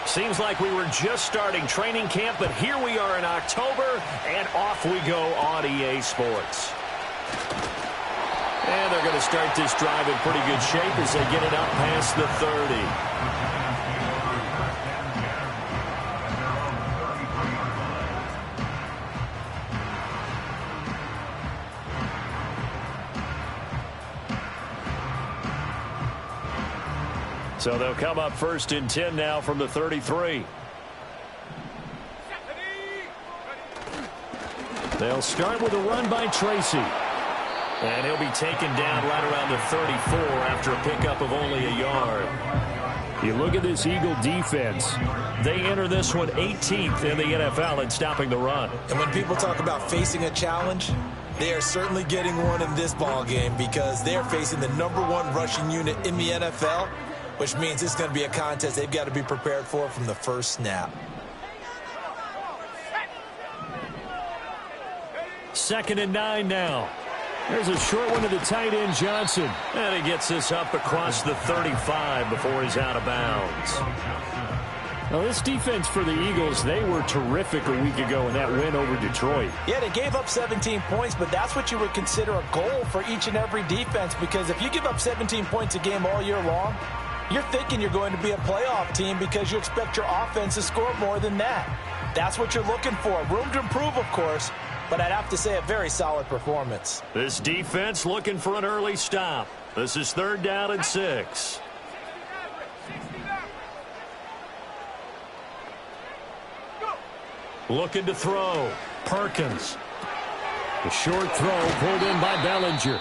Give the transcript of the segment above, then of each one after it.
Seems like we were just starting training camp, but here we are in October, and off we go on EA Sports. And they're going to start this drive in pretty good shape as they get it up past the 30. So they'll come up 1st and 10 now from the 33. They'll start with a run by Tracy. And he'll be taken down right around the 34 after a pickup of only a yard. You look at this Eagle defense. They enter this one 18th in the NFL in stopping the run. And when people talk about facing a challenge, they are certainly getting one in this ball game because they're facing the #1 rushing unit in the NFL, which means it's going to be a contest they've got to be prepared for from the first snap. 2nd and 9 now. There's a short one to the tight end, Johnson. And he gets this up across the 35 before he's out of bounds. Now, this defense for the Eagles, they were terrific a week ago in that win over Detroit. Yeah, they gave up 17 points, but that's what you would consider a goal for each and every defense, because if you give up 17 points a game all year long, you're thinking you're going to be a playoff team because you expect your offense to score more than that. That's what you're looking for. Room to improve, of course, but I'd have to say a very solid performance. This defense looking for an early stop. This is 3rd down and 6. Looking to throw. Perkins. The short throw pulled in by Bellinger.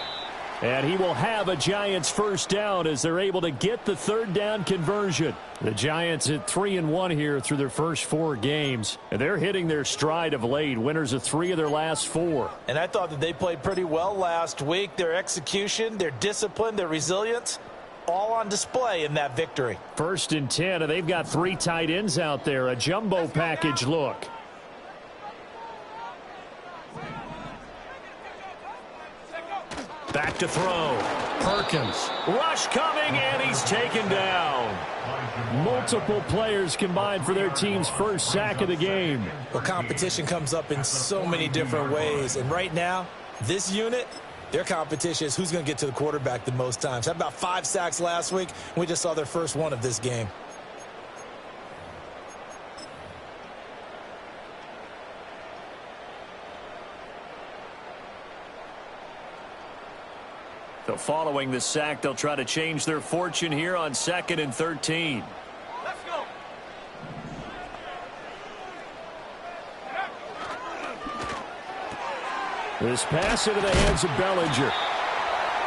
And he will have a Giants 1st down as they're able to get the 3rd down conversion. The Giants at 3-1 here through their first 4 games. And they're hitting their stride of late. Winners of 3 of their last 4. And I thought that they played pretty well last week. Their execution, their discipline, their resilience, all on display in that victory. 1st and 10, and they've got 3 tight ends out there. A jumbo package look. Back to throw. Perkins. Rush coming, and he's taken down. Multiple players combined for their team's first sack of the game. Well, competition comes up in so many different ways. And right now, this unit, their competition is who's going to get to the quarterback the most times. Had about 5 sacks last week. We just saw their first one of this game. So following the sack, they'll try to change their fortune here on 2nd and 13. Let's go. This pass into the hands of Bellinger.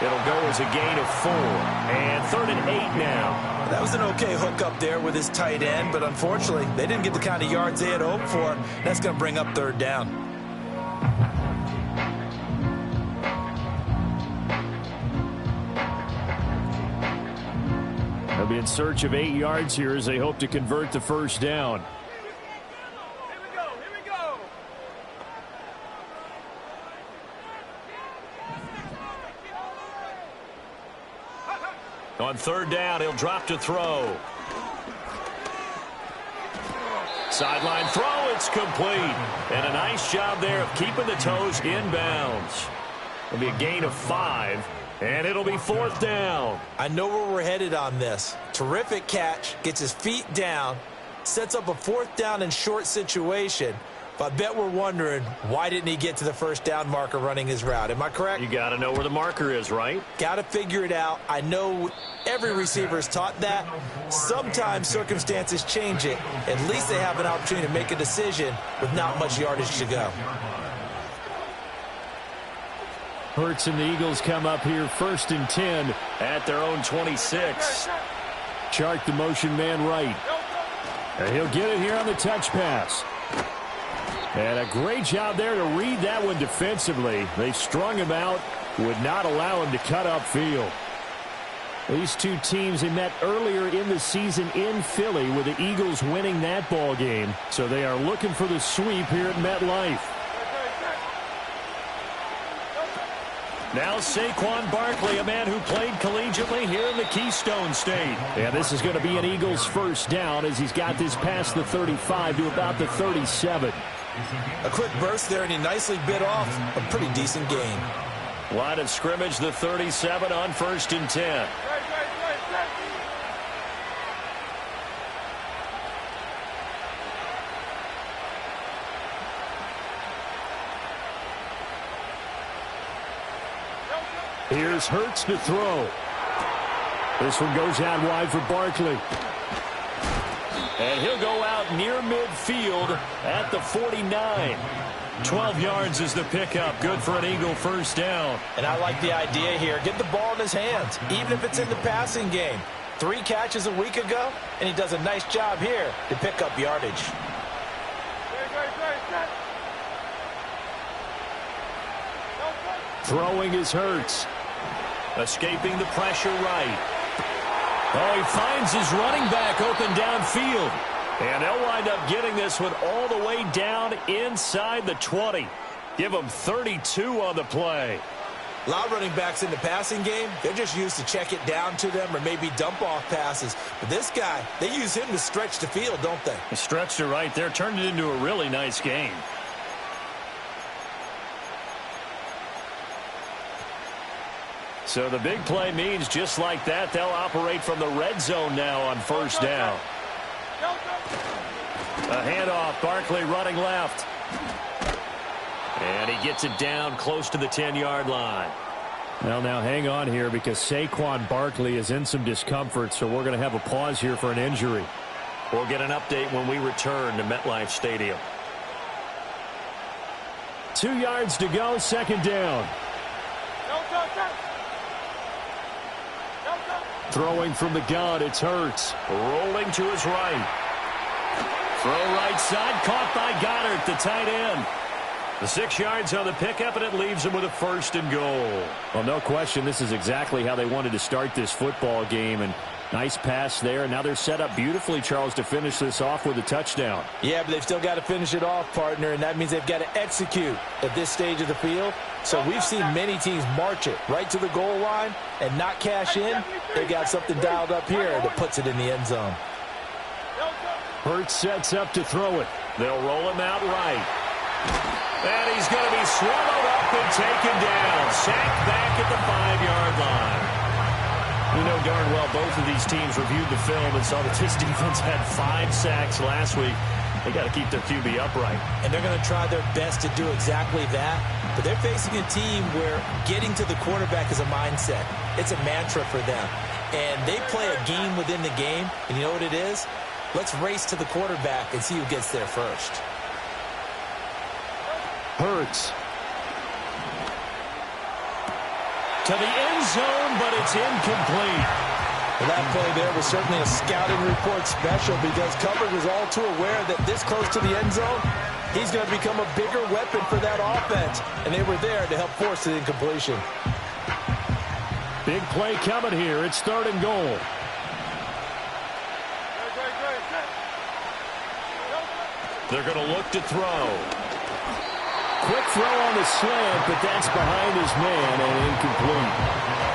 It'll go as a gain of 4. And 3rd and 8 now. That was an okay hook up there with his tight end, but unfortunately, they didn't get the kind of yards they had hoped for. That's going to bring up 3rd down. They'll be in search of 8 yards here as they hope to convert the 1st down. Here we go. On 3rd down, he'll drop to throw. Sideline throw, it's complete. And a nice job there of keeping the toes inbounds. It'll be a gain of 5. And it'll be 4th down. I know where we're headed on this. Terrific catch, gets his feet down, sets up a 4th down and short situation. But I bet we're wondering, why didn't he get to the 1st down marker running his route? Am I correct? You got to know where the marker is, right? Got to figure it out. I know every receiver is taught that. Sometimes circumstances change it. At least they have an opportunity to make a decision with not much yardage to go. Hurts and the Eagles come up here 1st and 10 at their own 26. Chark the motion man right. And he'll get it here on the touch pass. And a great job there to read that one defensively. They strung him out, would not allow him to cut upfield. These two teams, they met earlier in the season in Philly with the Eagles winning that ball game. So they are looking for the sweep here at MetLife. Now Saquon Barkley, a man who played collegiately here in the Keystone State. Yeah, this is going to be an Eagles first down as he's got this past the 35 to about the 37. A quick burst there, and he nicely bit off a pretty decent gain. Line of scrimmage, the 37 on 1st and 10. Here's Hurts to throw. This one goes out wide for Barkley. And he'll go out near midfield at the 49. 12 yards is the pickup. Good for an Eagle first down. And I like the idea here. Get the ball in his hands, even if it's in the passing game. 3 catches a week ago, and he does a nice job here to pick up yardage. Throwing is Hurts. Escaping the pressure right. Oh, he finds his running back open downfield. And they'll wind up getting this one all the way down inside the 20. Give them 32 on the play. A lot of running backs in the passing game, they're just used to check it down to them or maybe dump off passes. But this guy, they use him to stretch the field, don't they? He stretched it right there, turned it into a really nice game. So the big play means just like that, they'll operate from the red zone now on first down. A handoff, Barkley running left. And he gets it down close to the 10-yard line. Well, now hang on here because Saquon Barkley is in some discomfort, so we're going to have a pause here for an injury. We'll get an update when we return to MetLife Stadium. 2 yards to go, second down. Throwing from the gun, it's Hurts. Rolling to his right. Throw right side, caught by Goddard, the tight end. The 6 yards on the pickup, and it leaves him with a 1st and goal. Well, no question, this is exactly how they wanted to start this football game. And nice pass there. Now they're set up beautifully, Charles, to finish this off with a touchdown. Yeah, but they've still got to finish it off, partner, and that means they've got to execute at this stage of the field. So we've seen many teams march it right to the goal line and not cash in. They got something dialed up here that puts it in the end zone. Hurts sets up to throw it. They'll roll him out right. And he's going to be swallowed up and taken down. Sacked back at the 5-yard line. We know darn well both of these teams reviewed the film and saw that this defense had 5 sacks last week. They got to keep their QB upright. And they're going to try their best to do exactly that. But they're facing a team where getting to the quarterback is a mindset. It's a mantra for them. And they play a game within the game. And you know what it is? Let's race to the quarterback and see who gets there first. Hurts. To the end zone, but it's incomplete. Well, that play there was certainly a scouting report special because coverage was all too aware that this close to the end zone, he's going to become a bigger weapon for that offense. And they were there to help force the incompletion. Big play coming here. It's 3rd and goal. They're going to look to throw. Quick throw on the slant, but that's behind his man and incomplete.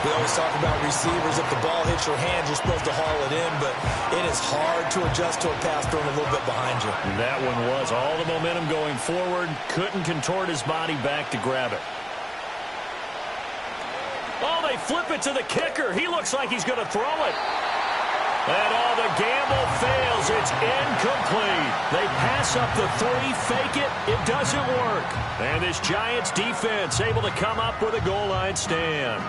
We always talk about receivers. If the ball hits your hand, you're supposed to haul it in, but it is hard to adjust to a pass thrown a little bit behind you. That one was all the momentum going forward. Couldn't contort his body back to grab it. Oh, they flip it to the kicker. He looks like he's going to throw it. And all the gamble fails. It's incomplete. They pass up the 3, fake it. It doesn't work. And this Giants defense able to come up with a goal line stand.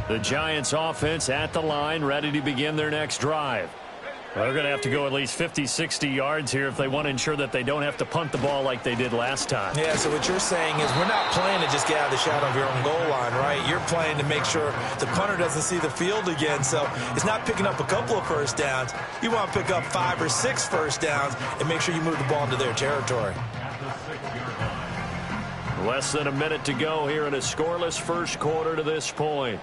The Giants offense at the line, ready to begin their next drive. They're going to have to go at least 50, 60 yards here if they want to ensure that they don't have to punt the ball like they did last time. Yeah, so what you're saying is we're not playing to just get out of the shadow of your own goal line, right? You're playing to make sure the punter doesn't see the field again. So it's not picking up a couple of first downs. You want to pick up 5 or 6 first downs and make sure you move the ball into their territory. Less than a minute to go here in a scoreless first quarter to this point.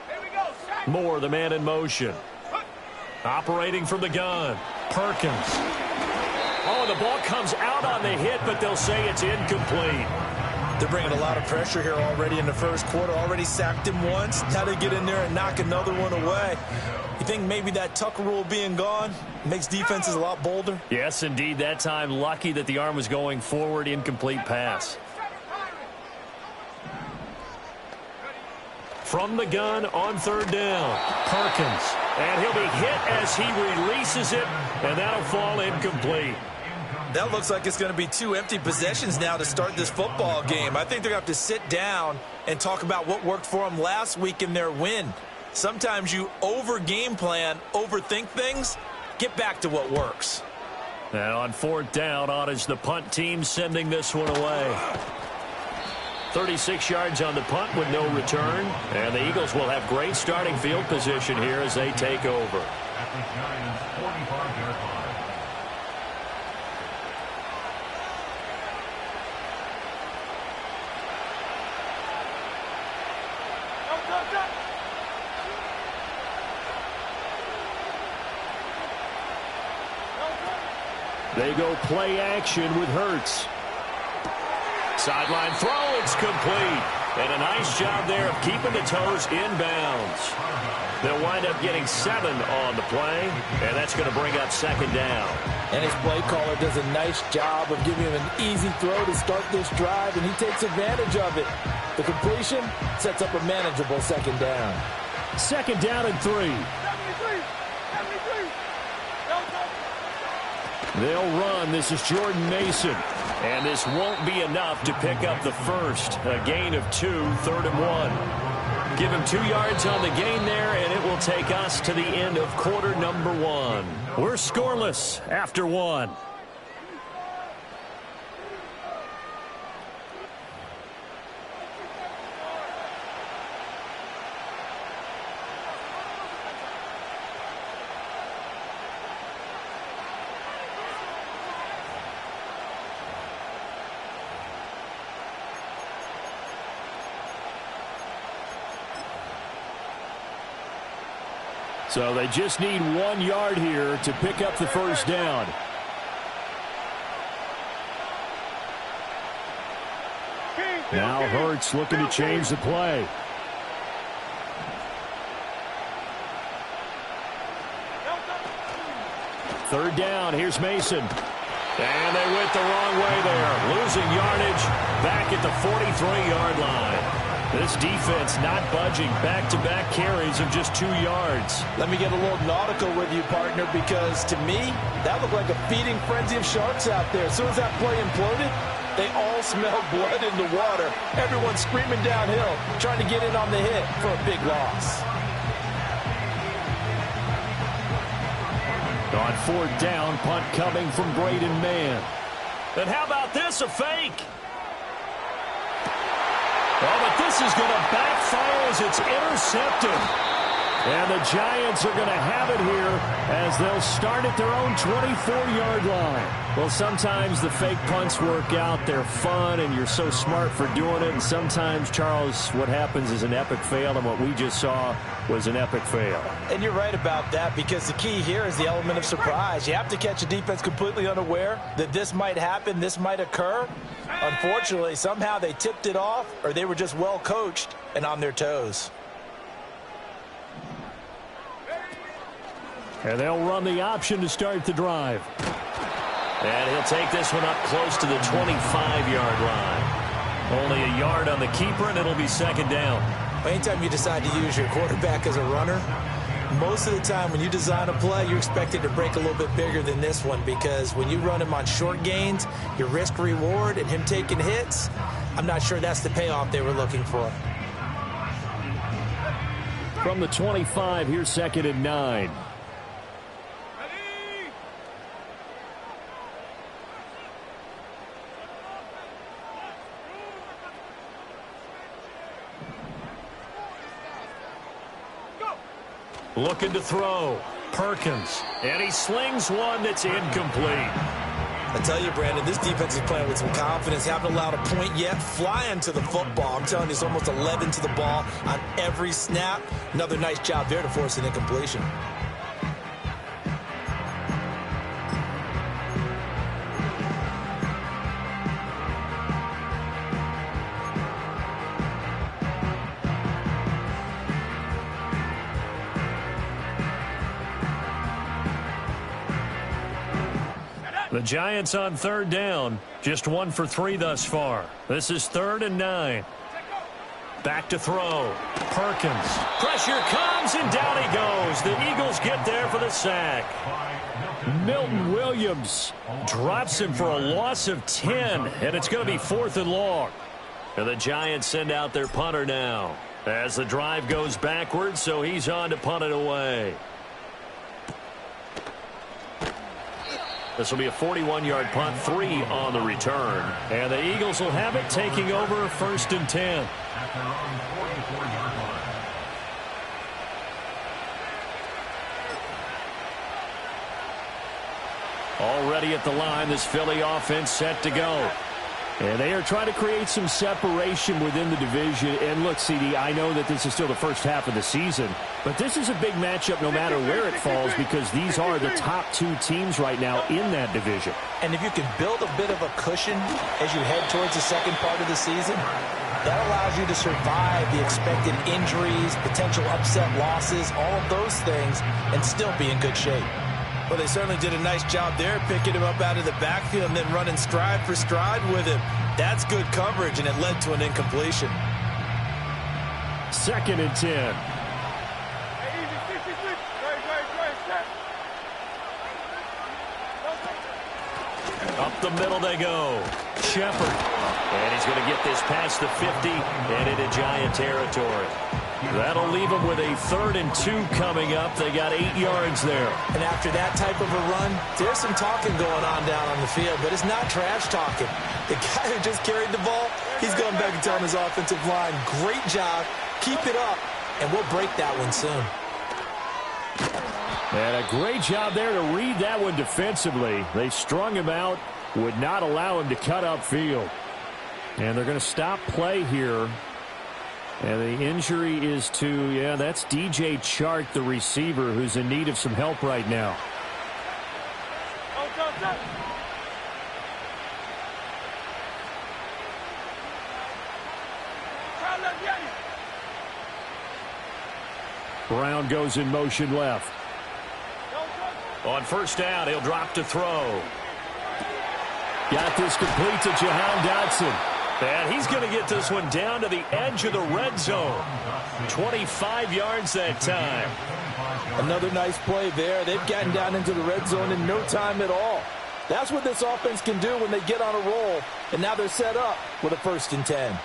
Here we go, Sack. Moore, the man in motion. Operating from the gun. Perkins. Oh, the ball comes out on the hit, but they'll say it's incomplete. They're bringing a lot of pressure here already in the first quarter. Already sacked him once. Now they get in there and knock another one away. You think maybe that Tucker rule being gone makes defenses a lot bolder? Yes, indeed. That time, lucky that the arm was going forward. Incomplete pass. From the gun on third down. Perkins. And he'll be hit as he releases it, and that'll fall incomplete. That looks like it's going to be 2 empty possessions now to start this football game. I think they're going to have to sit down and talk about what worked for them last week in their win. Sometimes you over-game plan, overthink things. Get back to what works. Now on fourth down, on is the punt team sending this one away. 36 yards on the punt with no return. And the Eagles will have great starting field position here as they take over. They go play action with Hurts. Sideline throw, it's complete. And a nice job there of keeping the toes inbounds. They'll wind up getting 7 on the play, and that's going to bring up second down. And his play caller does a nice job of giving him an easy throw to start this drive, and he takes advantage of it. The completion sets up a manageable second down. Second down and 3. 73. They'll run. This is Jordan Mason. And this won't be enough to pick up the first. A gain of 2, 3rd and 1. Give him 2 yards on the gain there, and it will take us to the end of quarter number 1. We're scoreless after 1. So they just need 1 yard here to pick up the first down. Now Hurts looking to change the play. Third down, here's Mason. And they went the wrong way there. Losing yardage back at the 43-yard line. This defense not budging. Back-to-back carries of just 2 yards. Let me get a little nautical with you, partner, because to me, that looked like a feeding frenzy of sharks out there. As soon as that play imploded, they all smelled blood in the water. Everyone screaming downhill, trying to get in on the hit for a big loss. On fourth down, punt coming from Braden Mann. And how about this, a fake? Oh, but this is going to backfire as it's intercepted. And the Giants are going to have it here as they'll start at their own 24-yard line. Well, sometimes the fake punts work out. They're fun, and you're so smart for doing it. And sometimes, Charles, what happens is an epic fail, and what we just saw was an epic fail. And you're right about that, because the key here is the element of surprise. You have to catch a defense completely unaware that this might happen, this might occur. Unfortunately, somehow they tipped it off, or they were just well coached and on their toes. And they'll run the option to start the drive. And he'll take this one up close to the 25-yard line. Only a yard on the keeper, and it'll be second down. Anytime you decide to use your quarterback as a runner, most of the time when you design a play, you're expected to break a little bit bigger than this one, because when you run him on short gains, your risk-reward and him taking hits, I'm not sure that's the payoff they were looking for. From the 25, here's second and 9. Looking to throw. Perkins. And he slings one that's incomplete. I tell you, Brandon, this defense is playing with some confidence. Haven't allowed a point yet. Flying to the football. I'm telling you, it's almost 11 to the ball on every snap. Another nice job there to force an incompletion. The Giants on third down. Just 1 for 3 thus far. This is 3rd and 9. Back to throw. Perkins. Pressure comes, and down he goes. The Eagles get there for the sack. Milton Williams drops him for a loss of 10, and it's going to be 4th and long. And the Giants send out their punter now as the drive goes backwards, so he's on to punt it away. This will be a 41-yard punt, 3 on the return. And the Eagles will have it, taking over 1st and 10. At their own 44-yard line. Already at the line, this Philly offense set to go. And they are trying to create some separation within the division. And look, CD, I know that this is still the first half of the season, but this is a big matchup no matter where it falls, because these are the top 2 teams right now in that division. And if you can build a bit of a cushion as you head towards the second part of the season, that allows you to survive the expected injuries, potential upset losses, all of those things, and still be in good shape. Well, they certainly did a nice job there, picking him up out of the backfield and then running stride for stride with him. That's good coverage, and it led to an incompletion. 2nd and 10. Up the middle they go. Shepard. And he's going to get this past the 50 and into Giant territory. That'll leave them with a 3rd and 2 coming up. They got 8 yards there. And after that type of a run, there's some talking going on down on the field, but it's not trash talking. The guy who just carried the ball, he's going back and telling his offensive line, great job, keep it up, and we'll break that one soon. And a great job there to read that one defensively. They strung him out, would not allow him to cut upfield. And they're going to stop play here. And the injury is to, that's DJ Chark, the receiver, who's in need of some help right now. Brown goes in motion left. On 1st down, he'll drop to throw. Got this complete to Jahan Dotson. And he's going to get this one down to the edge of the red zone. 25 yards that time. Another nice play there. They've gotten down into the red zone in no time at all. That's what this offense can do when they get on a roll. And now they're set up with a 1st and 10.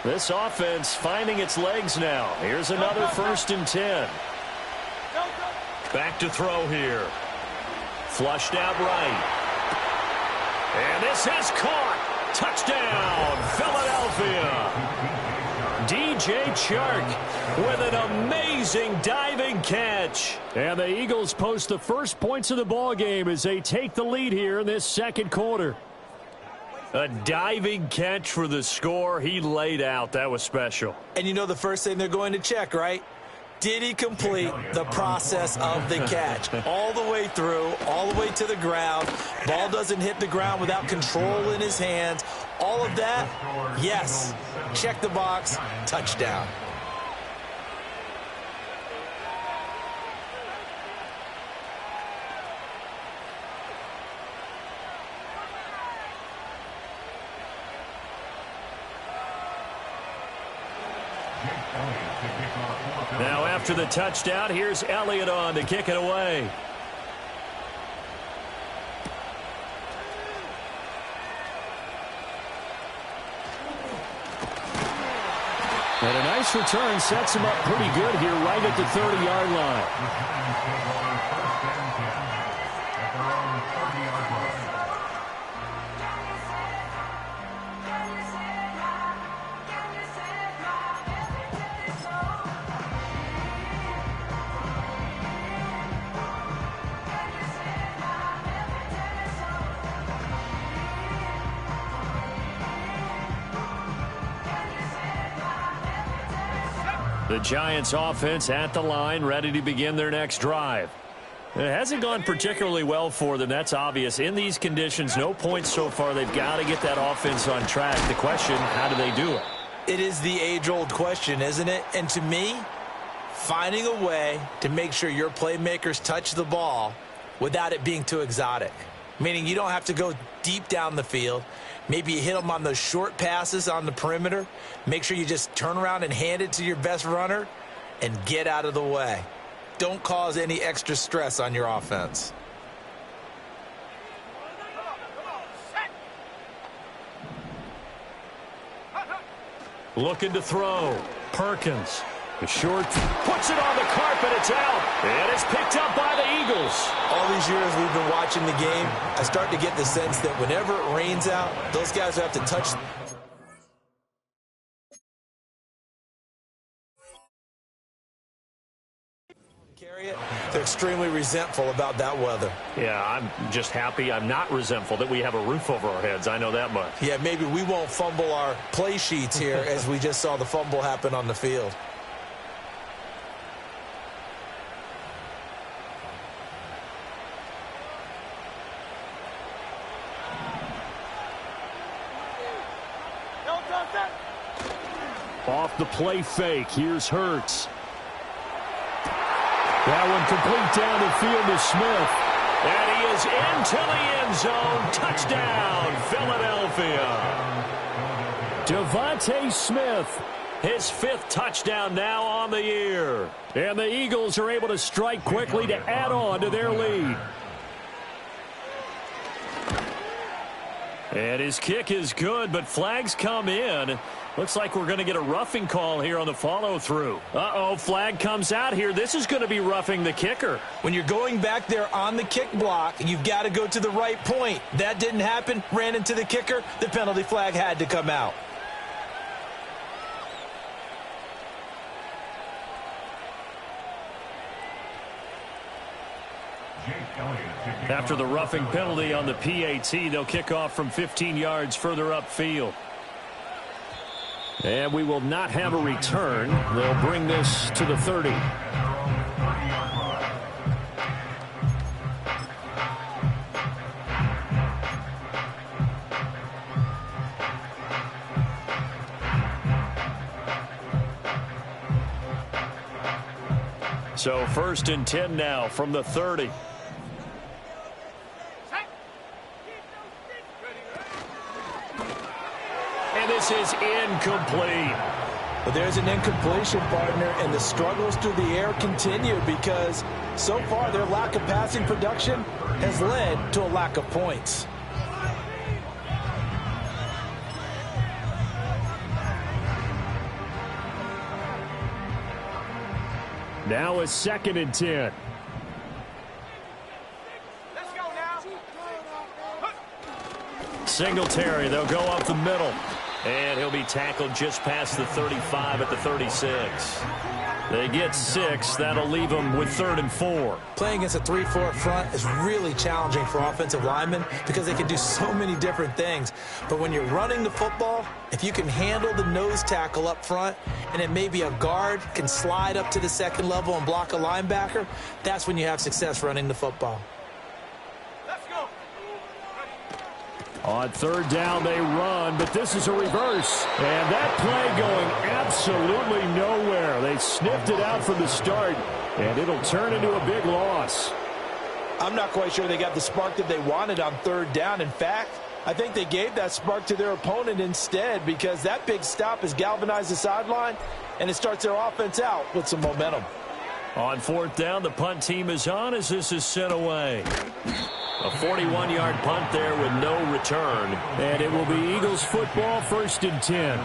This offense finding its legs now. Here's another 1st and 10. Back to throw here. Flushed out right. And this is caught. Touchdown, Philadelphia. DJ Chark with an amazing diving catch. And the Eagles post the first points of the ball game as they take the lead here in this 2nd quarter. A diving catch for the score. He laid out. That was special. And you know the first thing they're going to check, right? Did he complete the process of the catch? All the way through, all the way to the ground. Ball doesn't hit the ground without control in his hands. All of that, yes. Check the box, touchdown. Now after the touchdown, here's Elliott on to kick it away. And a nice return sets him up pretty good here right at the 30-yard line. The Giants offense at the line, ready to begin their next drive. It hasn't gone particularly well for them. That's obvious. In these conditions, no points so far. They've got to get that offense on track. The question, how do they do it? It is the age-old question, isn't it? And to me, finding a way to make sure your playmakers touch the ball without it being too exotic. Meaning you don't have to go deep down the field. Maybe you hit them on those short passes on the perimeter. Make sure you just turn around and hand it to your best runner and get out of the way. Don't cause any extra stress on your offense. Looking to throw. Perkins. The short puts it on the carpet. It's out. And it's picked up by the Eagles. All these years we've been watching the game, I start to get the sense that whenever it rains out, those guys have to touch. Carry it. They're extremely resentful about that weather. Yeah, I'm just happy I'm not resentful that we have a roof over our heads. I know that much. Yeah, maybe we won't fumble our play sheets here as we just saw the fumble happen on the field. Off the play fake. Here's Hurts. That one complete down the field to Smith. And he is into the end zone. Touchdown, Philadelphia. Devontae Smith, his 5th touchdown now on the year. And the Eagles are able to strike quickly to add on to their lead. And his kick is good, but flags come in. Looks like we're going to get a roughing call here on the follow-through. Uh-oh, flag comes out here. This is going to be roughing the kicker. When you're going back there on the kick block, you've got to go to the right point. That didn't happen. Ran into the kicker. The penalty flag had to come out. After the roughing penalty on the PAT, they'll kick off from 15 yards further upfield. And we will not have a return. They'll bring this to the 30. So 1st and 10 now from the 30. And this is incomplete. But there's an incompletion, partner, and the struggles through the air continue because so far their lack of passing production has led to a lack of points. Now a 2nd and 10. Let's go now. Singletary, they'll go up the middle. And he'll be tackled just past the 35 at the 36. They get 6. That'll leave them with 3rd and 4. Playing against a 3-4 front is really challenging for offensive linemen because they can do so many different things. But when you're running the football, if you can handle the nose tackle up front and then maybe a guard can slide up to the 2nd level and block a linebacker, that's when you have success running the football. On 3rd down, they run, but this is a reverse. And that play going absolutely nowhere. They sniffed it out from the start, and it'll turn into a big loss. I'm not quite sure they got the spark that they wanted on 3rd down. In fact, I think they gave that spark to their opponent instead because that big stop has galvanized the sideline, and it starts their offense out with some momentum. On 4th down, the punt team is on as this is sent away. A 41-yard punt there with no return. And it will be Eagles football, 1st and 10.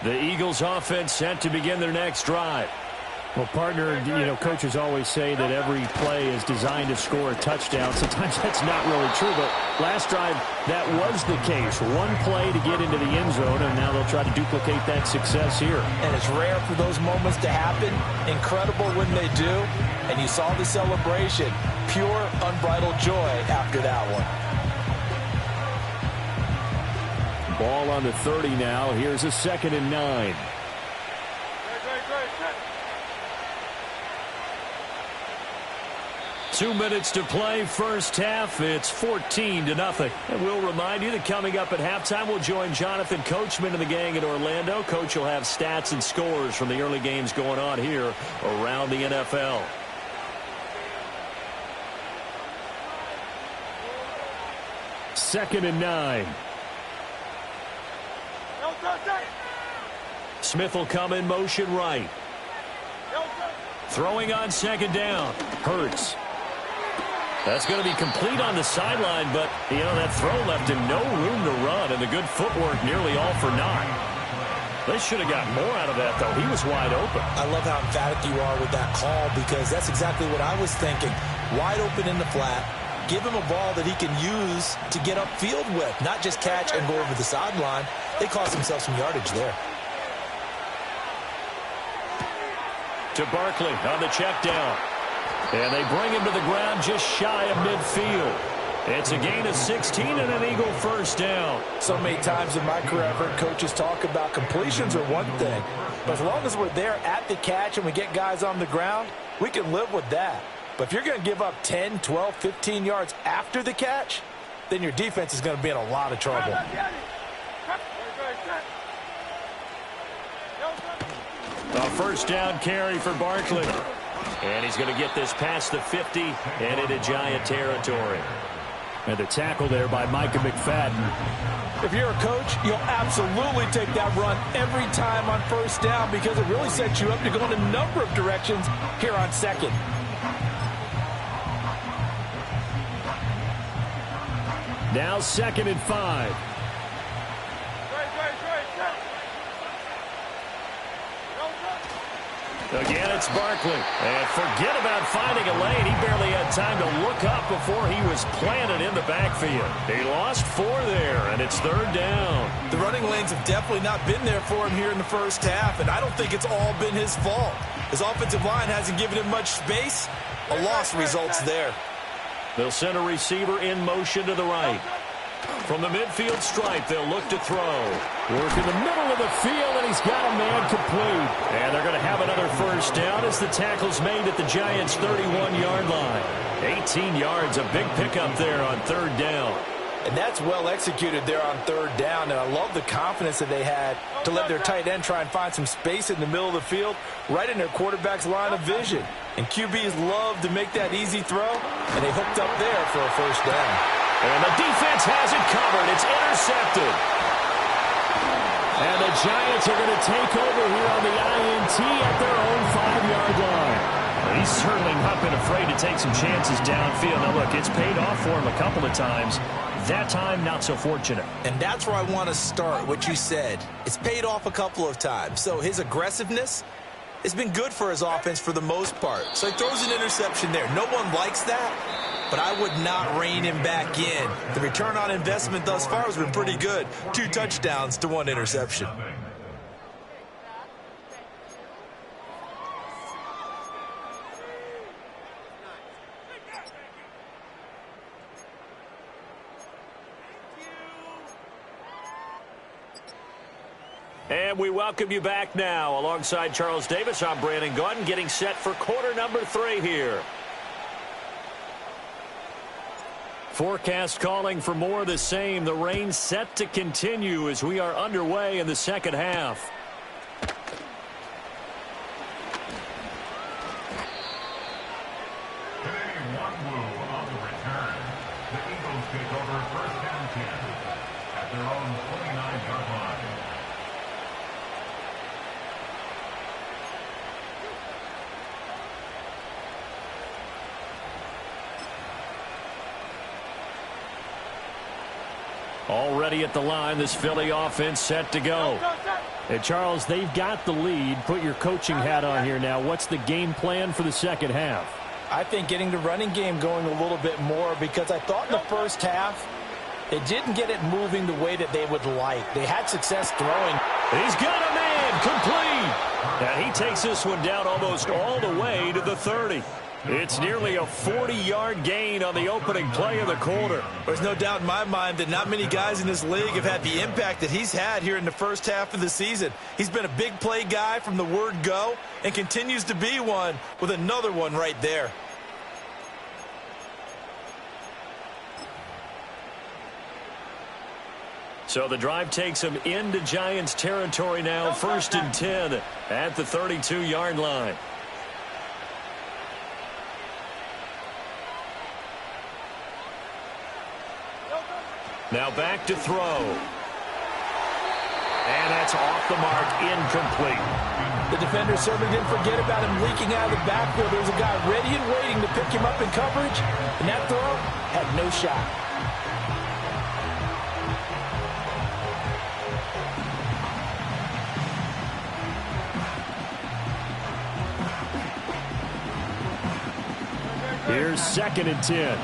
The Eagles offense set to begin their next drive. Well, partner, you know, coaches always say that every play is designed to score a touchdown. Sometimes that's not really true, but last drive, that was the case. One play to get into the end zone, and now they'll try to duplicate that success here. And it's rare for those moments to happen. Incredible when they do. And you saw the celebration. Pure, unbridled joy after that one. Ball on the 30 now. Here's a 2nd and 9. 2 minutes to play, first half. It's 14-0. And we'll remind you that coming up at halftime, we'll join Jonathan Coachman and the gang in Orlando. Coach will have stats and scores from the early games going on here around the NFL. Second and 9. Smith will come in motion right. Throwing on 2nd down. Hurts. That's going to be complete on the sideline, but, that throw left him no room to run, and the good footwork nearly all for naught. They should have gotten more out of that, though. He was wide open. I love how emphatic you are with that call, because that's exactly what I was thinking. Wide open in the flat. Give him a ball that he can use to get upfield with, not just catch and go over the sideline. They cost themselves some yardage there. To Barkley on the check down. And they bring him to the ground just shy of midfield. It's a gain of 16 and an Eagle first down. So many times in my career, I've heard coaches talk about completions are one thing. But as long as we're there at the catch and we get guys on the ground, we can live with that. But if you're going to give up 10, 12, 15 yards after the catch, then your defense is going to be in a lot of trouble. A first down carry for Barkley. And he's going to get this past the 50 and into Giant territory. And the tackle there by Micah McFadden. If you're a coach, you'll absolutely take that run every time on first down because it really sets you up to go in a number of directions here on 2nd. Now 2nd and 5. Again, it's Barkley. And forget about finding a lane. He barely had time to look up before he was planted in the backfield. He lost 4 there, and it's 3rd down. The running lanes have definitely not been there for him here in the first half, and I don't think it's all been his fault. His offensive line hasn't given him much space. A loss results there. They'll send a receiver in motion to the right. From the midfield stripe, they'll look to throw. Work in the middle of the field, and he's got a man complete. And they're going to have another first down as the tackle's made at the Giants' 31-yard line. 18 yards, a big pickup there on 3rd down. And that's well executed there on 3rd down, and I love the confidence that they had to let their tight end try and find some space in the middle of the field, right in their quarterback's line of vision. And QBs love to make that easy throw, and they hooked up there for a first down. And the defense has it covered. It's intercepted. And the Giants are going to take over here on the INT at their own 5-yard line. He's certainly not been afraid to take some chances downfield. Now, look, it's paid off for him a couple of times. That time, not so fortunate. And that's where I want to start, what you said. It's paid off a couple of times. So his aggressiveness has been good for his offense for the most part. So he throws an interception there. No one likes that, but I would not rein him back in. The return on investment thus far has been pretty good. 2 touchdowns to 1 interception. And we welcome you back now. Alongside Charles Davis, I'm Brandon Gaudin, getting set for quarter number 3 here. Forecast calling for more of the same. The rain set to continue as we are underway in the second half. Today, 1 move on the return. The Eagles take over 1st and 10 at their own 29-yard line. Already at the line, this Philly offense set to go. And Charles, they've got the lead. Put your coaching hat on here now. What's the game plan for the second half? I think getting the running game going a little bit more, because I thought in the first half they didn't get it moving the way that they would like. They had success throwing. He's got a man complete. And he takes this one down almost all the way to the 30. It's nearly a 40-yard gain on the opening play of the quarter. There's no doubt in my mind that not many guys in this league have had the impact that he's had here in the first half of the season. He's been a big play guy from the word go and continues to be one with another one right there. So the drive takes him into Giants territory now, 1st and 10 at the 32-yard line. Now back to throw. And that's off the mark, incomplete. The defender certainly didn't forget about him leaking out of the backfield. There was a guy ready and waiting to pick him up in coverage, and that throw had no shot. Here's 2nd and 10.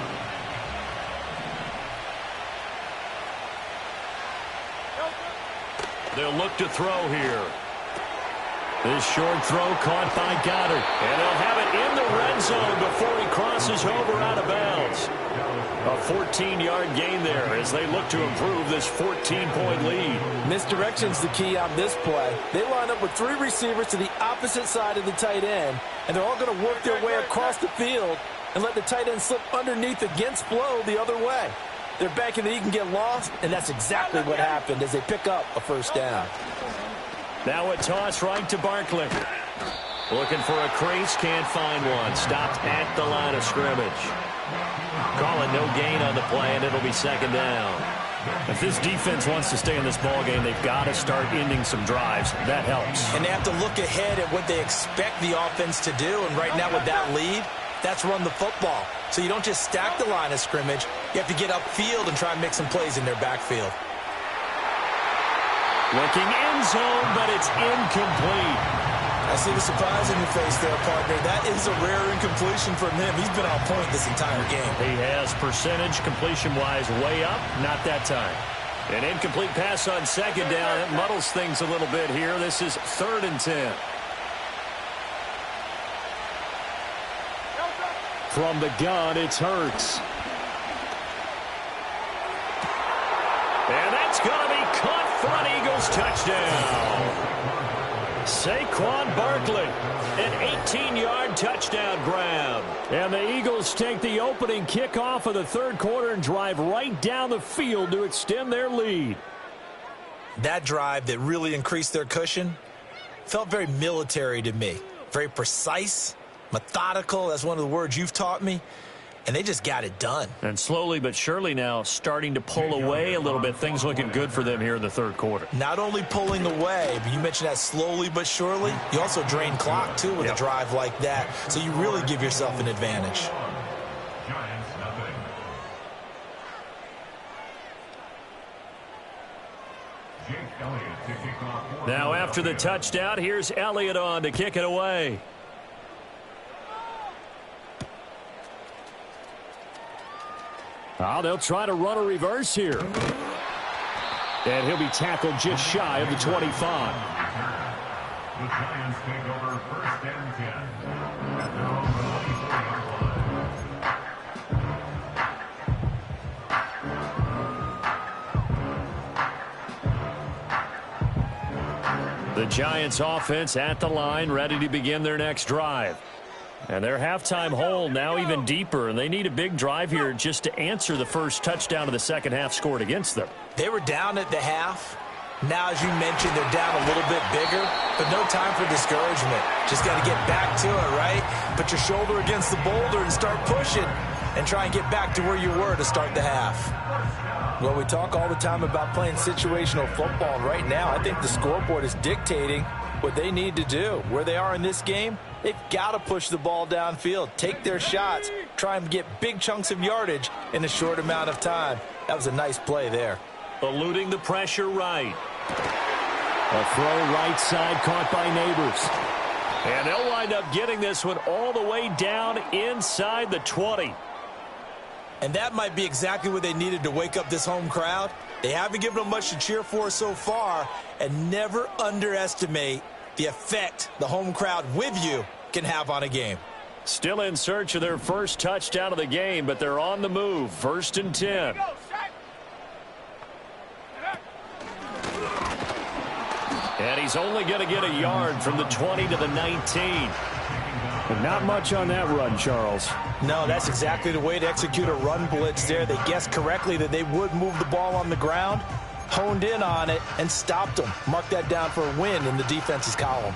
They'll look to throw here. This short throw caught by Goddard. And they'll have it in the red zone before he crosses over out of bounds. A 14-yard gain there as they look to improve this 14-point lead. Misdirection's the key on this play. They line up with 3 receivers to the opposite side of the tight end, and they're all going to work their way across the field and let the tight end slip underneath against flow the other way. They're banking that he can get lost, and that's exactly what happened as they pick up a first down. Now a toss right to Barkley. Looking for a crease, can't find one. Stopped at the line of scrimmage. Calling no gain on the play, and it'll be 2nd down. If this defense wants to stay in this ballgame, they've got to start ending some drives. That helps. And they have to look ahead at what they expect the offense to do, and right now with that lead, that's run the football. So you don't just stack the line of scrimmage. You have to get upfield and try and make some plays in their backfield. Looking end zone, but it's incomplete. I see the surprise in your face there, partner. That is a rare incompletion from him. He's been on point this entire game. He has percentage completion-wise way up. Not that time. An incomplete pass on 2nd down. It muddles things a little bit here. This is 3rd and 10. From the gun, it's Hurts. And that's going to be caught for an Eagles touchdown. Saquon Barkley, an 18-yard touchdown grab. And the Eagles take the opening kickoff of the 3rd quarter and drive right down the field to extend their lead. That drive that really increased their cushion felt very military to me. Very precise, methodical. That's one of the words you've taught me. And they just got it done. And slowly but surely now starting to pull away a little bit. Things looking good for them here in the 3rd quarter. Not only pulling away, but you mentioned that slowly but surely. You also drain clock, too, with a drive like that. So you really give yourself an advantage. Now after the touchdown, here's Elliott on to kick it away. Oh, they'll try to run a reverse here. And he'll be tackled just shy of the 25. The Giants take over 1st and 10. At their own 24-yard line. The Giants offense at the line, ready to begin their next drive. And their halftime hole now even deeper, and they need a big drive here just to answer the first touchdown of the 2nd half scored against them. They were down at the half. Now, as you mentioned, they're down a little bit bigger, but no time for discouragement. Just got to get back to it, right? Put your shoulder against the boulder and start pushing and try and get back to where you were to start the half. Well, we talk all the time about playing situational football, and right now I think the scoreboard is dictating what they need to do. Where they are in this game, they've got to push the ball downfield, take their shots, try and get big chunks of yardage in a short amount of time. That was a nice play there. Eluding the pressure right. A throw right side caught by Neighbors. And they'll wind up getting this one all the way down inside the 20. And that might be exactly what they needed to wake up this home crowd. They haven't given them much to cheer for so far, and never underestimate the effect the home crowd with you can have on a game. Still in search of their first touchdown of the game, but they're on the move. 1st and 10. And he's only going to get a yard from the 20 to the 19. But not much on that run, Charles. No, that's exactly the way to execute a run blitz there. They guessed correctly that they would move the ball on the ground, honed in on it, and stopped them. Mark that down for a win in the defense's column.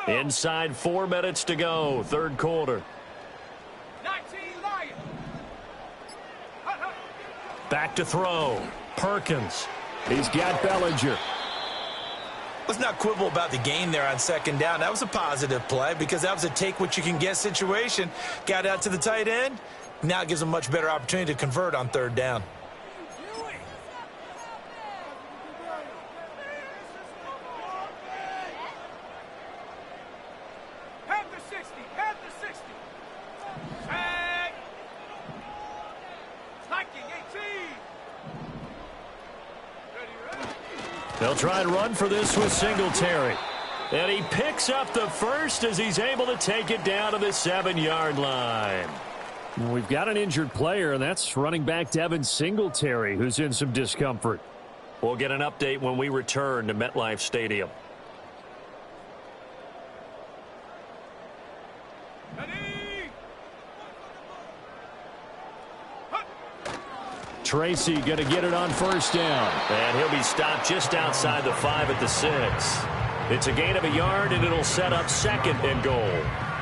Inside 4 minutes to go, 3rd quarter. 19 Lions. Back to throw. Perkins. He's got Bellinger. Let's not quibble about the gain there on 2nd down. That was a positive play because that was a take-what-you-can-get situation. Got out to the tight end. Now it gives them a much better opportunity to convert on 3rd down. They'll try and run for this with Singletary. And he picks up the first as he's able to take it down to the 7-yard line. We've got an injured player, and that's running back Devin Singletary, who's in some discomfort. We'll get an update when we return to MetLife Stadium. Tracy going to get it on 1st down. And he'll be stopped just outside the 5 at the 6. It's a gain of a yard, and it'll set up 2nd and goal.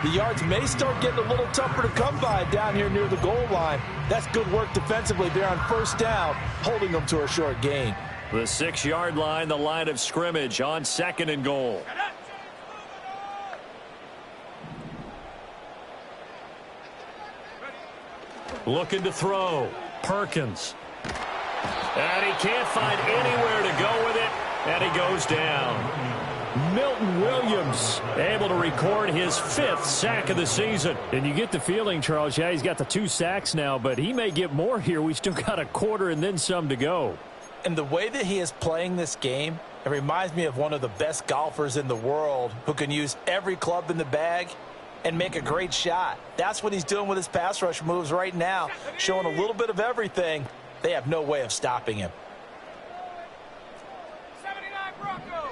The yards may start getting a little tougher to come by down here near the goal line. That's good work defensively there on 1st down, holding them to a short gain. The 6-yard line, the line of scrimmage on 2nd and goal. Looking to throw. Perkins. And he can't find anywhere to go with it, and he goes down. Milton Williams able to record his 5th sack of the season. And you get the feeling, Charles, yeah, he's got the 2 sacks now, but he may get more here. We still got a quarter and then some to go. And the way that he is playing this game, it reminds me of one of the best golfers in the world who can use every club in the bag and make a great shot. That's what he's doing with his pass rush moves right now, showing a little bit of everything. They have no way of stopping him. 79 Broncos.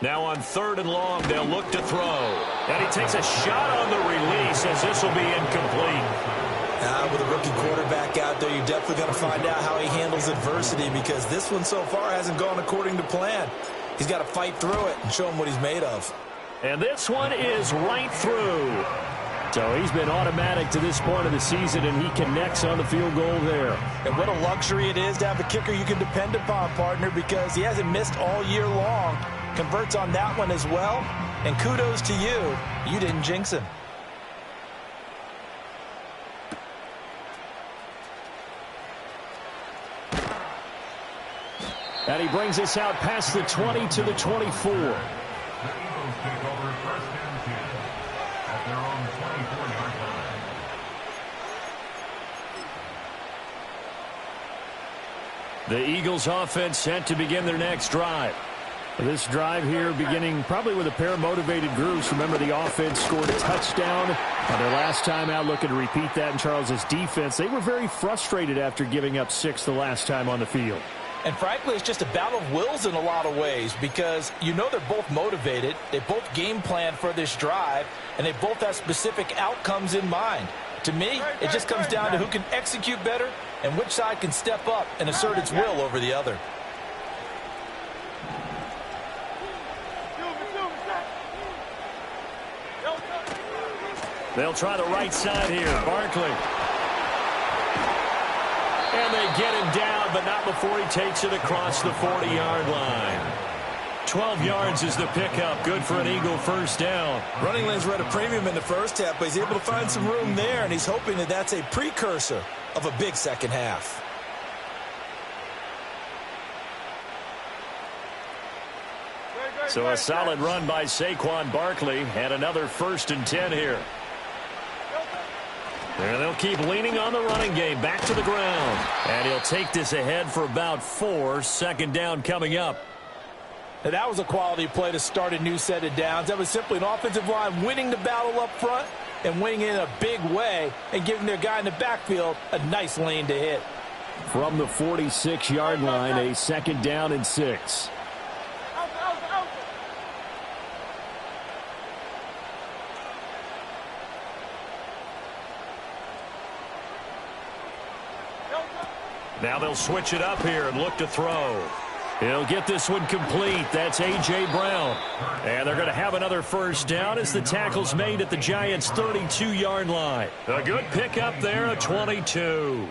Now on 3rd and long, they'll look to throw. And he takes a shot on the release as this will be incomplete. With a rookie quarterback out there, you're definitely going to find out how he handles adversity because this one so far hasn't gone according to plan. He's got to fight through it and show him what he's made of. And this one is right through. So he's been automatic to this point of the season, and he connects on the field goal there. And what a luxury it is to have a kicker you can depend upon, partner, because he hasn't missed all year long. Converts on that one as well. And kudos to you. You didn't jinx him. And he brings us out past the 20 to the 24. The Eagles take over 1st and 10 at their own 24-yard line. The Eagles offense set to begin their next drive. This drive here beginning probably with a pair of motivated groups. Remember, the offense scored a touchdown on their last time out. Looking to repeat that in Charles's defense. They were very frustrated after giving up 6 the last time on the field. And frankly, it's just a battle of wills in a lot of ways because you know they're both motivated. They both game plan for this drive, and they both have specific outcomes in mind. To me, it just comes down to who can execute better and which side can step up and assert its will over the other. They'll try the right side here. Barkley. And they get him down, but not before he takes it across the 40-yard line. 12 yards is the pickup. Good for an Eagle 1st down. Running lanes were at a premium in the first half, but he's able to find some room there, and he's hoping that that's a precursor of a big second half. Great. So a solid run by Saquon Barkley and another 1st and 10 here. And they'll keep leaning on the running game. Back to the ground. And he'll take this ahead for about 4. 2nd down coming up. And that was a quality play to start a new set of downs. That was simply an offensive line winning the battle up front and winning in a big way and giving their guy in the backfield a nice lane to hit. From the 46-yard line, a 2nd down and 6. Now they'll switch it up here and look to throw. He'll get this one complete. That's A.J. Brown. And they're going to have another 1st down as the tackle's made at the Giants' 32-yard line. A good pickup there, a 22.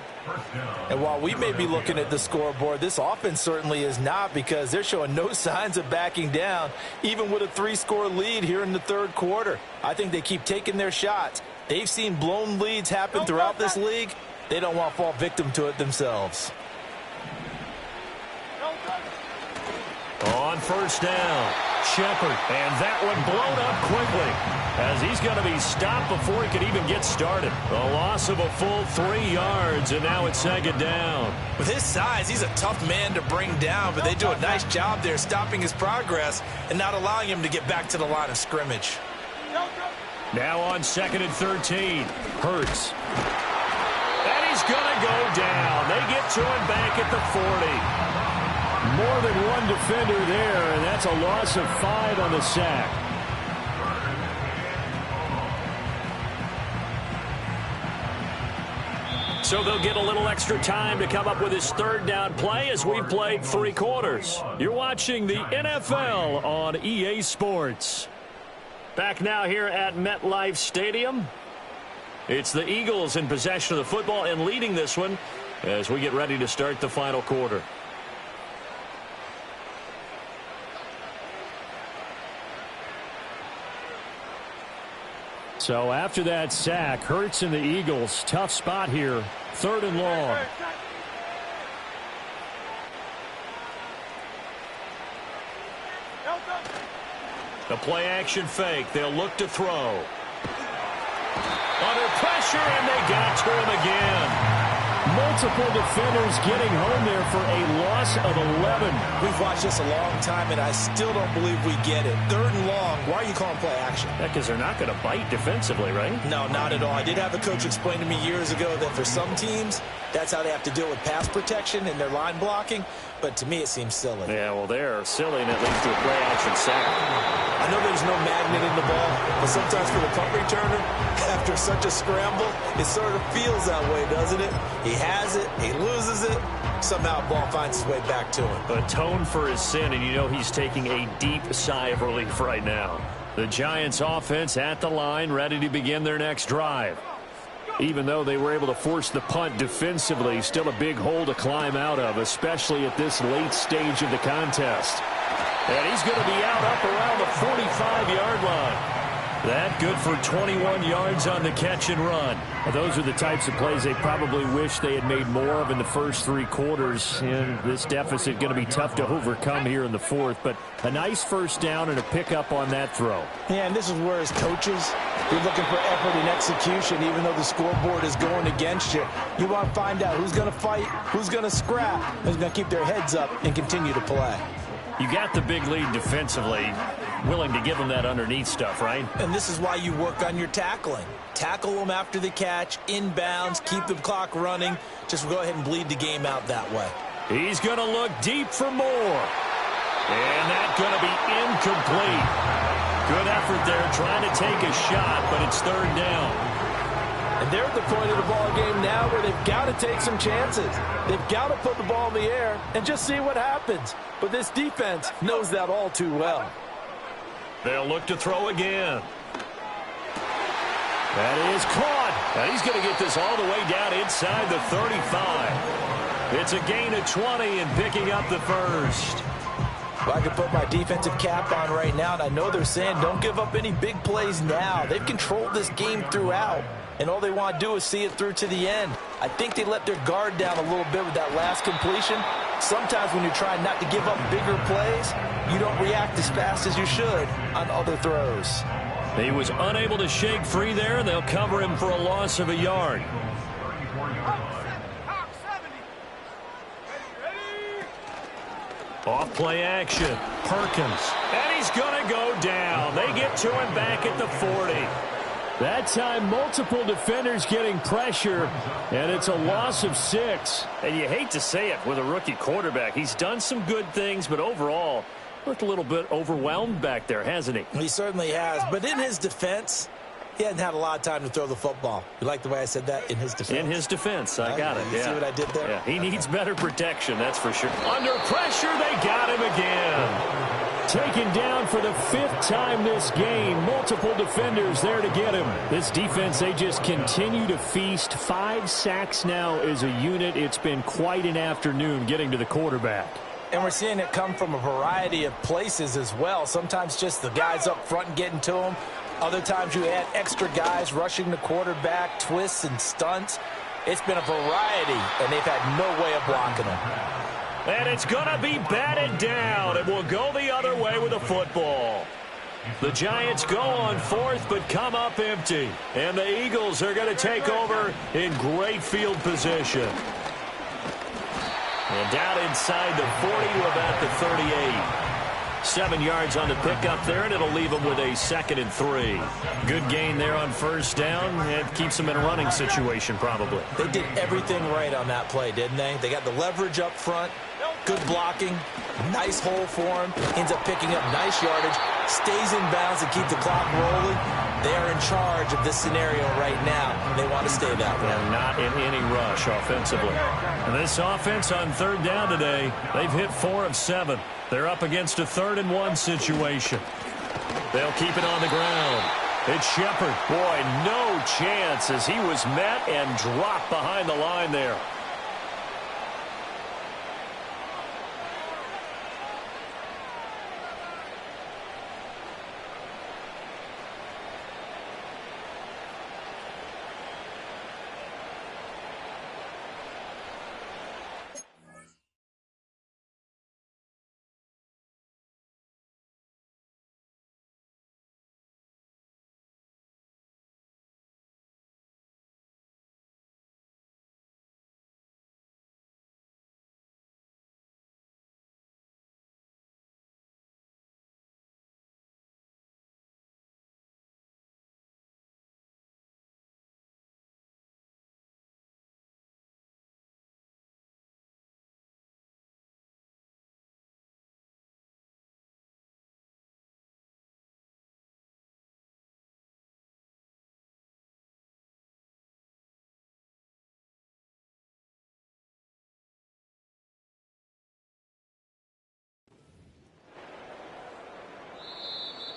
And while we may be looking at the scoreboard, this offense certainly is not, because they're showing no signs of backing down, even with a 3-score lead here in the 3rd quarter. I think they keep taking their shots. They've seen blown leads happen throughout this league. They don't want to fall victim to it themselves. On 1st down, Shepard, and that one blown up quickly as he's going to be stopped before he could even get started. A loss of a full 3 yards, and now it's 2nd down. With his size, he's a tough man to bring down, but they do a nice job there stopping his progress and not allowing him to get back to the line of scrimmage. Now on 2nd and 13, Hurts. And he's going to go down. They get to him back at the 40. More than one defender there, and that's a loss of 5 on the sack. So they'll get a little extra time to come up with his 3rd down play as we've played 3 quarters. You're watching the NFL on EA Sports. Back now here at MetLife Stadium. It's the Eagles in possession of the football and leading this one as we get ready to start the final quarter. So after that sack, Hurts and the Eagles, tough spot here. 3rd and long. The play action fake. They'll look to throw. Under pressure, and they got to him again. Multiple defenders getting home there for a loss of 11. We've watched this a long time, and I still don't believe we get it. 3rd and long. Why are you calling play action? Yeah, because they're not going to bite defensively, right? No, not at all. I did have a coach explain to me years ago that for some teams, that's how they have to deal with pass protection and their line blocking. But to me, it seems silly. Yeah, well, they're silly, and it leads to a play action sack. I know there's no magnet in the ball, but sometimes for the punt returner, after such a scramble, it sort of feels that way, doesn't it? He has it, he loses it, somehow the ball finds its way back to him. Atone for his sin, and you know he's taking a deep sigh of relief right now. The Giants offense at the line, ready to begin their next drive. Even though they were able to force the punt defensively, still a big hole to climb out of, especially at this late stage of the contest. And he's going to be out up around the 45-yard line. That good for 21 yards on the catch and run. Those are the types of plays they probably wish they had made more of in the first 3 quarters. And this deficit going to be tough to overcome here in the 4th. But a nice 1st down and a pickup on that throw. Yeah, and this is where as coaches, you're looking for effort and execution, even though the scoreboard is going against you. You want to find out who's going to fight, who's going to scrap, who's going to keep their heads up and continue to play. You got the big lead defensively, willing to give them that underneath stuff, right? And this is why you work on your tackling. Tackle them after the catch, inbounds, keep the clock running. Just go ahead and bleed the game out that way. He's going to look deep for more. And that's going to be incomplete. Good effort there trying to take a shot, but it's 3rd down. And they're at the point of the ball game now where they've got to take some chances. They've got to put the ball in the air and just see what happens. But this defense knows that all too well. They'll look to throw again. That is caught. And he's going to get this all the way down inside the 35. It's a gain of 20 and picking up the 1st. Well, I can put my defensive cap on right now, and I know they're saying don't give up any big plays now. They've controlled this game throughout, and all they want to do is see it through to the end. I think they let their guard down a little bit with that last completion, Sometimes when you're trying not to give up bigger plays, you don't react as fast as you should on other throws. He was unable to shake free there. They'll cover him for a loss of a yard. Off play action. Perkins. And he's going to go down. They get to him back at the 40. That time, multiple defenders getting pressure, and it's a loss of 6. And you hate to say it with a rookie quarterback. He's done some good things, but overall, looked a little bit overwhelmed back there, hasn't he? He certainly has. But in his defense, he hasn't had a lot of time to throw the football. You like the way I said that? In his defense? In his defense. I got it. You see what I did there? Yeah, he needs better protection, that's for sure. Under pressure, they got him again. Taken down for the 5th time this game. Multiple defenders there to get him. This defense, they just continue to feast. 5 sacks now as a unit. It's been quite an afternoon getting to the quarterback. And we're seeing it come from a variety of places as well. Sometimes just the guys up front and getting to him. Other times you add extra guys rushing the quarterback, twists and stunts. It's been a variety, and they've had no way of blocking him. And it's going to be batted down. It will go the other way with a football. The Giants go on 4th, but come up empty. And the Eagles are going to take over in great field position. And down inside the 40 to about the 38. 7 yards on the pickup there, and it'll leave them with a 2nd and 3. Good gain there on 1st down. It keeps them in a running situation probably. They did everything right on that play, didn't they? They got the leverage up front, good blocking, nice hole for him, ends up picking up nice yardage, stays in bounds and keep the clock rolling. They are in charge of this scenario right now. They want to stay that way. And not in any rush offensively. And this offense on 3rd down today, they've hit 4 of 7. They're up against a 3rd and 1 situation. They'll keep it on the ground. It's Shepard. Boy, no chance as he was met and dropped behind the line there.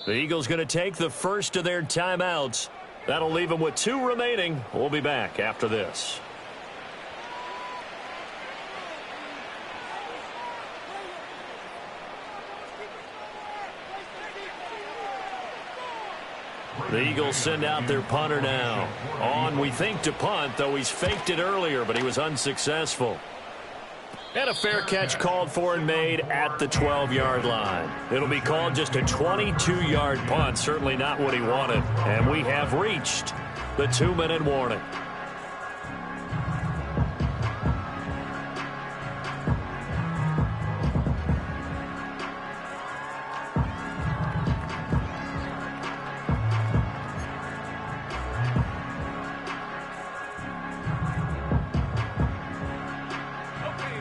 The Eagles going to take the first of their timeouts. That'll leave them with 2 remaining. We'll be back after this. The Eagles send out their punter now. On, we think, to punt, though he's faked it earlier, but he was unsuccessful. And a fair catch called for and made at the 12-yard line. It'll be called just a 22-yard punt, certainly not what he wanted. And we have reached the 2-minute warning.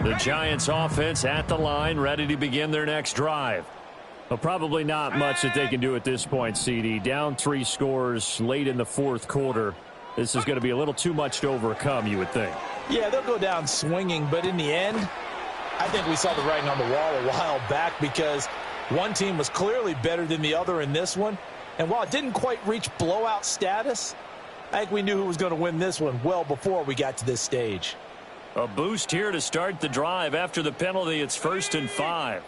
The Giants offense at the line, ready to begin their next drive. Well, probably not much that they can do at this point, CD. Down 3 scores late in the 4th quarter. This is going to be a little too much to overcome, you would think. Yeah, they'll go down swinging, but in the end, I think we saw the writing on the wall a while back because one team was clearly better than the other in this one. And while it didn't quite reach blowout status, I think we knew who was going to win this one well before we got to this stage. A boost here to start the drive. After the penalty, it's 1st and 5.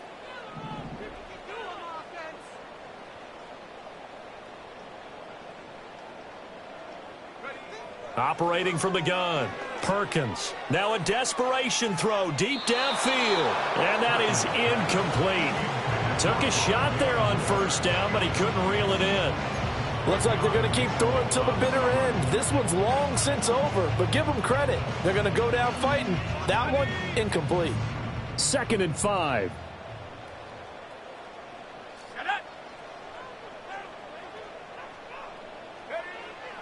Operating from the gun, Perkins. Now a desperation throw deep downfield. And that is incomplete. Took a shot there on first down, but he couldn't reel it in. Looks like they're going to keep throwing till the bitter end. This one's long since over, but give them credit. They're going to go down fighting. That one, incomplete. 2nd and 5.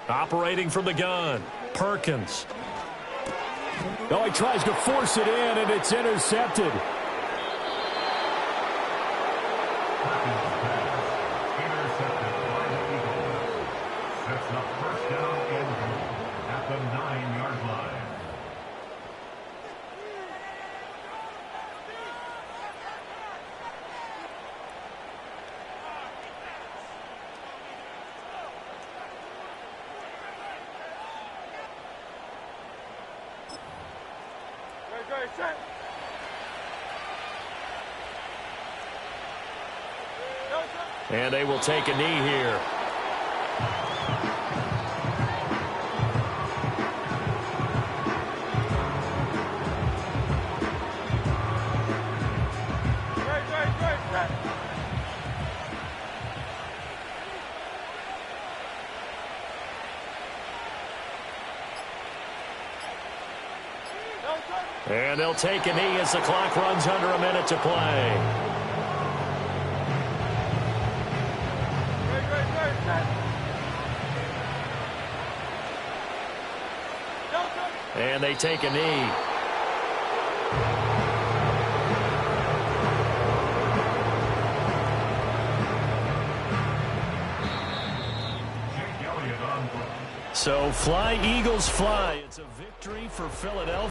Operating from the gun, Perkins. Oh, he tries to force it in, and it's intercepted. Intercepted by the Eagles. Sets up first down and goal at the 9-yard line. And they will take a knee here. And they'll take a knee as the clock runs under a minute to play. And they take a knee. So fly, Eagles, fly. It's a victory for Philadelphia.